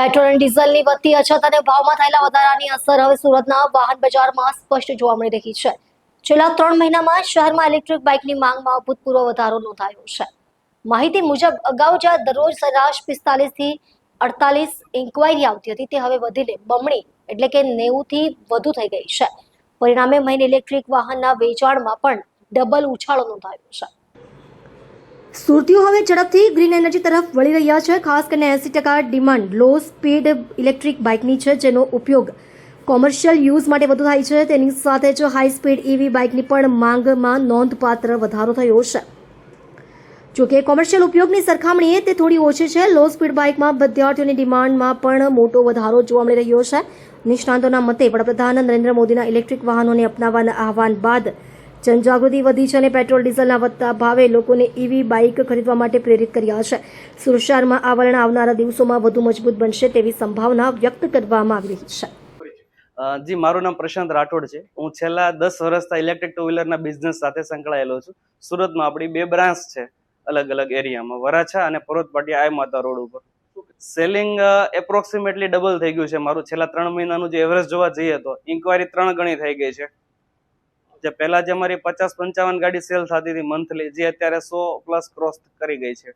Petrol અને ડીઝલની વધતી અછત અને ભાવમાં થયેલા વધારાની અસર હવે સુરતના વાહન બજારમાં સ્પષ્ટ જોવા મળી રહી છે. છેલ્લા 3 મહિનામાં શહેરમાં ઇલેક્ટ્રિક બાઇકની માંગમાં અભૂતપૂર્વ વધારો નોંધાયો છે. માહિતી મુજબ અગાઉ જ્યાં દરરોજ સરેરાશ 45 થી 48 ઇન્ક્વાયરી આવતી હતી, તે હવે વધીને બમણી એટલે કે 90 થી વધુ થઈ ગઈ છે. પરિણામે મહિને ઇલેક્ટ્રિક વાહનના વેચાણમાં પણ ડબલ ઉછાળો નોંધાયો છે. સુરતીઓ હવે ઝડપથી ગ્રીન એનર્જી તરફ વળી રહ્યા છે. ખાસ કરીને 80% ડિમાન્ડ લો સ્પીડ ઇલેક્ટ્રિક બાઇકની છે, જેનો ઉપયોગ કોમર્શિયલ યુઝ માટે વધુ થાય છે. તેની સાથે જ હાઈ સ્પીડ ઈવી બાઇકની પણ માંગમાં નોંધપાત્ર વધારો થયો છે. જોકે કોમર્શિયલ ઉપયોગની સરખામણીએ તે થોડી ઓછી છે. લો સ્પીડ બાઇકમાં વિદ્યાર્થીઓની ડિમાન્ડમાં પણ મોટો વધારો જોવા મળી રહ્યો છે. નિષ્ણાતોના મતે વડાપ્રધાન નરેન્દ્ર મોદીના ઇલેક્ટ્રિક વાહનોને અપનાવવાના આહવાન બાદ જનજાગૃતિ વધી છે અને પેટ્રોલ ડીઝલના વધતા ભાવે લોકોને ઈવી બાઇક ખરીદવા માટે પ્રેરિત કર્યા છે. સુરત શહેરમાં આ વલણ આવનારા દિવસોમાં વધુ મજબૂત બનશે તેવી સંભાવના વ્યક્ત કરવામાં આવી રહી છે. જી, મારું નામ પ્રશાંત રાઠોડ છે. હું છેલ્લા 10 વર્ષથી ઇલેક્ટ્રિક ટુ વ્હીલરના બિઝનેસ સાથે સંકળાયેલો છું. સુરતમાં આપણી 2 બ્રાન્ચ છે અલગ અલગ એરિયામાં, વરાછા અને પરોત પાટિયા આઈ માતા રોડ ઉપર. સેલિંગ એપ્રોક્સિમેટલી ડબલ થઈ ગયું છે મારું. છેલ્લા 3 મહિનાનું જે એવરેજ જોવા જઈએ તો ઇન્ક્વાયરી 3 ગણી થઈ ગઈ છે. જે પહેલા જે અમારી 50-55 ગાડી સેલ થતી હતી મંથલી, જે અત્યારે 100 પ્લસ ક્રોસ કરી ગઈ છે.